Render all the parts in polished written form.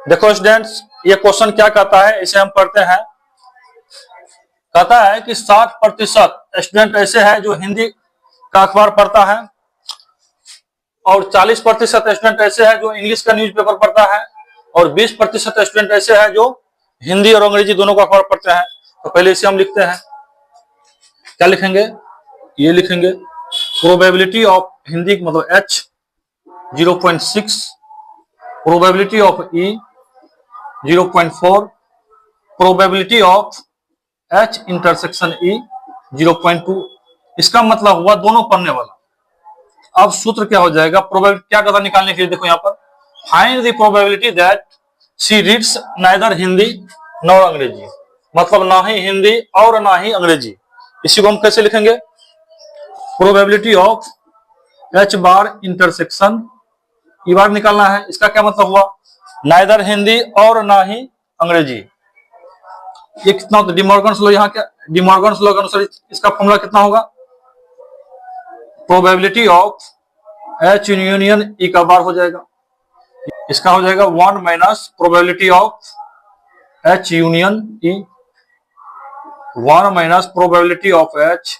देखो स्टूडेंट्स, ये क्वेश्चन क्या कहता है, इसे हम पढ़ते हैं। कहता है कि 60% स्टूडेंट ऐसे हैं जो हिंदी का अखबार पढ़ता है और 40% स्टूडेंट ऐसे हैं जो इंग्लिश का न्यूज़पेपर पढ़ता है और 20% स्टूडेंट ऐसे हैं जो हिंदी और अंग्रेजी दोनों का अखबार पढ़ते हैं। तो पहले इसे हम लिखते हैं। क्या लिखेंगे? ये लिखेंगे प्रोबेबिलिटी ऑफ हिंदी मतलब H 0.6, probability of E 0.4, probability of H intersection E 0.2। इसका मतलब हुआ दोनों पढ़ने वाला। अब सूत्र क्या हो जाएगा? प्रोबेबिलिटी क्या करता निकालने के लिए, देखो यहाँ पर find the probability that she reads neither Hindi nor अंग्रेजी, मतलब ना ही हिंदी और ना ही अंग्रेजी। इसी को हम कैसे लिखेंगे? Probability of H bar intersection E बार निकालना है। इसका क्या मतलब हुआ? नाइदर हिंदी और ना ही अंग्रेजी। ये कितना होता है? डिमॉर्गन्स लॉ, यहाँ क्या डिमॉर्गन्स लॉ के अनुसार इसका फॉर्मूला कितना होगा? Probability of H union E का बार हो जाएगा। इसका हो जाएगा 1 minus probability of H union E, 1 minus probability of H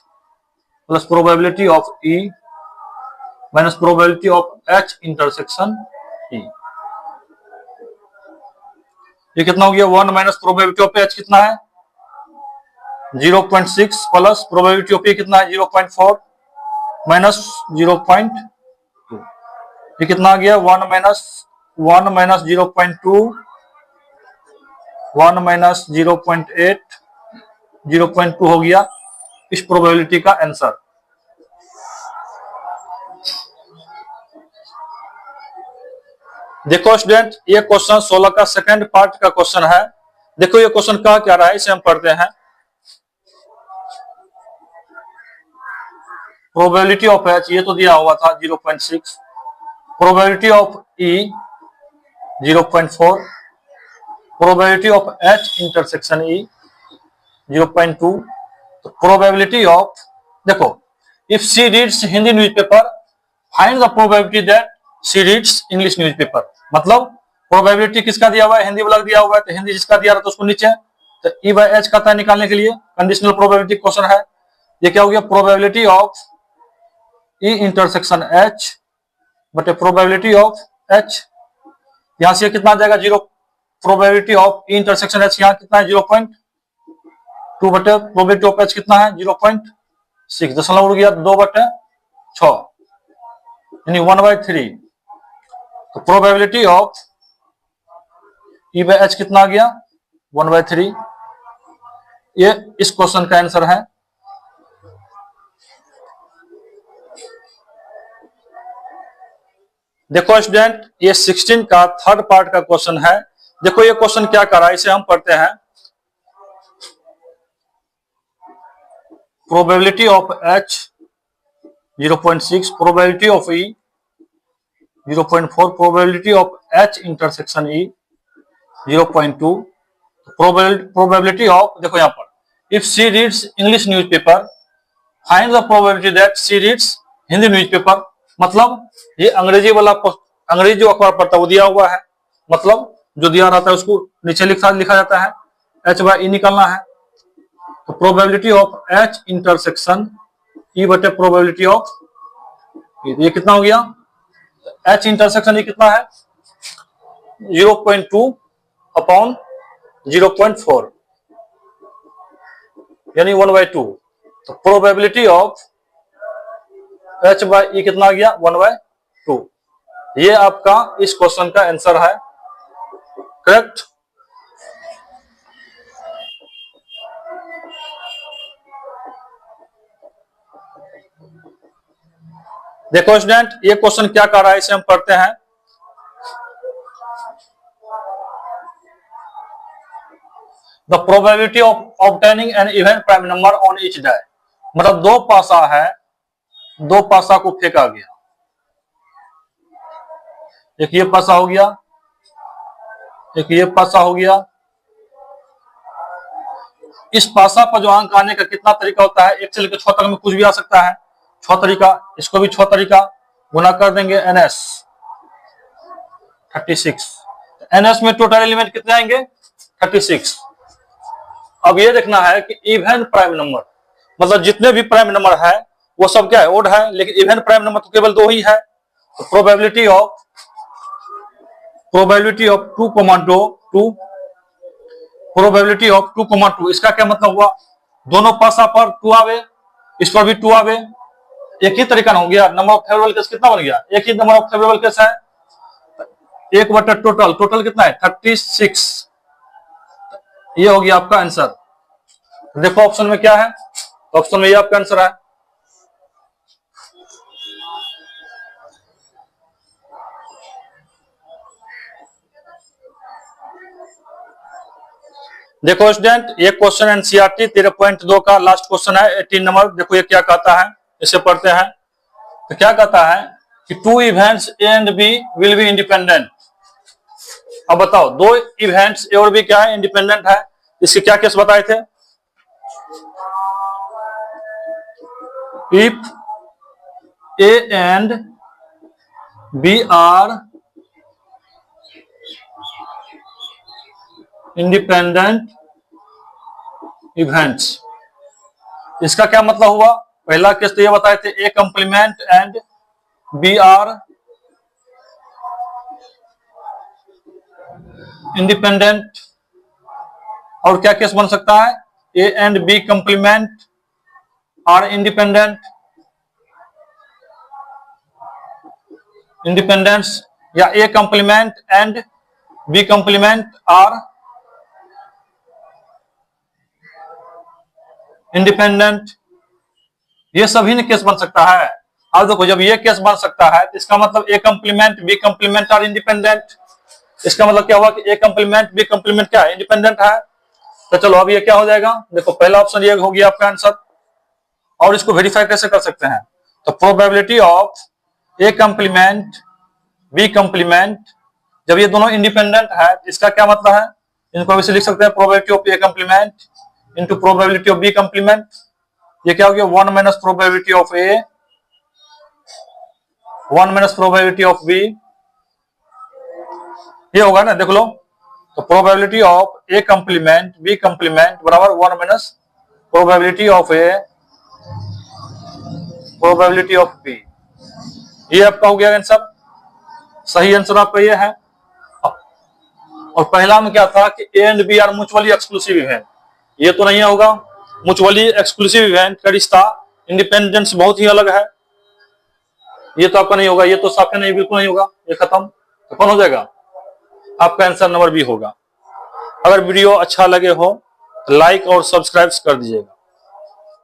plus probability of E minus probability of H intersection E। ये कितना हो गया? 1 माइनस प्रोबेबिलिटी ऑफ H कितना है? 0.6 प्लस प्रोबेबिलिटी ऑफ E कितना है? 0.4 माइनस 0.2। ये कितना आ गया? 1 माइनस 0.2, 1 माइनस 0.8, 0.2 हो गया इस प्रोबेबिलिटी का आंसर। देखो स्टूडेंट, ये क्वेश्चन 16 का सेकंड पार्ट का क्वेश्चन है। देखो ये क्वेश्चन कहा क्या रहा है, इसे हम पढ़ते हैं। प्रोबेबिलिटी ऑफ H ये तो दिया हुआ था 0.6, probability of E 0.4, probability of H intersection E 0.2। तो प्रोबेबिलिटी ऑफ, देखो if she reads Hindi newspaper find the probability that she reads English newspaper. मतलब प्रोबेबिलिटी किसका दिया हुआ है? हिंदी वाला दिया हुआ है, तो हिंदी जिसका दिया रहा तो उसको नीचे, तो E बाय H का निकालने के लिए कंडीशनल प्रोबेबिलिटी क्वेश्चन है। ये क्या हो गया? Probability of E intersection H बटे प्रोबेबिलिटी ऑफ H। यहां से कितना आ जाएगा? 0। Probability of E intersection H यहाँ कितना है? 0.2 बटे प्रोबेबिलिटी ऑफ H कितना है? 0.6। दशमलव उड़ गया 2/6 यानी 1/3। तो probability of E by H कितना आ गया? 1/3। ये इस क्वेश्चन का आंसर है। देखो स्टूडेंट, ये 16 का थर्ड पार्ट का क्वेश्चन है। देखो ये क्वेश्चन क्या कर रहा है, इसे हम पढ़ते हैं। Probability of H 0.6, probability of E 0.4, probability of H intersection E 0.2, probability of, देखो यहाँ पर if she reads English newspaper find the probability that she reads Hindi newspaper. मतलब ये अंग्रेजी वाला, अंग्रेजी जो अखबार पढ़ता है वो दिया हुआ है, मतलब जो दिया रहता है उसको नीचे लिखा जाता है। H बाय E निकालना है, तो probability of H intersection E बटे प्रोबेबिलिटी ऑफ, ये कितना हो गया? H इंटरसेक्शन E कितना है? 0.2 अपॉन 0.4 यानी 1/2। तो probability of H by E कितना आ गया? 1/2। ये आपका इस क्वेश्चन का आंसर है। करेक्ट। देखो स्टूडेंट, ये क्वेश्चन क्या कर रहा है, इसे हम पढ़ते हैं। The probability of obtaining an even prime number on each die. मतलब दो पासा है, दो पासा को फेंका गया, एक ये पासा हो गया, एक ये पासा हो गया। इस पासा पर जो अंक आने का कितना तरीका होता है? 1 से लेकर 6 तक में कुछ भी आ सकता है। 6 तरीका, इसको भी 6 तरीका गुना कर देंगे, NS 36। NS में टोटल एलिमेंट कितने आएंगे? 36। अब ये देखना है कि इवन प्राइम नंबर, मतलब जितने भी प्राइम नंबर है वो सब क्या है? ओड है, लेकिन इवन प्राइम नंबर तो केवल 2 ही है। तो प्रोबेबिलिटी ऑफ 2, प्रोबेबिलिटी ऑफ 2, इसका क्या मतलब हुआ? दोनों पासा पर 2 आवे, इस पर भी 2 आवे, एक ही तरीका हो गया। नंबर ऑफ फेवरेबल केस कितना बन गया? एक ही नंबर ऑफ फेवरेबल केस है, 1 टोटल कितना है? 36। ये हो गया आपका आंसर। देखो ऑप्शन में क्या है, ऑप्शन में ये आपका आंसर है। देखो स्टूडेंट, ये क्वेश्चन एनसीईआरटी 13.2 का लास्ट क्वेश्चन है, 18 नंबर। देखो ये क्या कहता है, इसे पढ़ते हैं। तो क्या कहता है कि 2 events A and B will be independent. अब बताओ, 2 इवेंट्स ए और बी क्या है? इंडिपेंडेंट है। इसके क्या केस बताए थे? If A and B are independent events. इसका क्या मतलब हुआ? पहला केस तो ये बताए थे, A complement and B are independent. और क्या केस बन सकता है? A and B complement are independent, independence, या A complement and B complement are independent. ये सभी केस बन सकता है। अब देखो, जब ये केस बन सकता है तो इसका मतलब A complement B complement are independent. इसका मतलब क्या हुआ कि ए कंप्लीमेंट बी कंप्लीमेंट क्या है? इंडिपेंडेंट है। तो चलो अब ये क्या हो जाएगा? देखो पहला ऑप्शन ये हो गया आपका आंसर। और इसको वेरीफाई कैसे कर सकते हैं? तो probability of A complement B complement, जब ये दोनों इंडिपेंडेंट है, इसका क्या मतलब है? इनको वैसे लिख सकते हैं, probability of A complement into probability of B complement. ये क्या हो गया? 1 minus probability of A 1 minus probability of B, ये होगा ना, देख लो। तो probability of A complement B complement बराबर 1 minus probability of A probability of B. ये आपका हो गया आंसर। सही आंसर आपका ये है। और पहला में क्या था कि A and B are mutually exclusive event. ये तो नहीं होगा। म्यूचुअली एक्सक्लूसिव इवेंट का रिश्ता इंडिपेंडेंस बहुत ही अलग है। ये तो आपका नहीं होगा, ये तो साफ नहीं, बिल्कुल नहीं होगा, ये खत्म। तो कौन हो जाएगा? आपका आंसर नंबर बी होगा। अगर वीडियो अच्छा लगे हो तो लाइक और सब्सक्राइब कर दीजिएगा।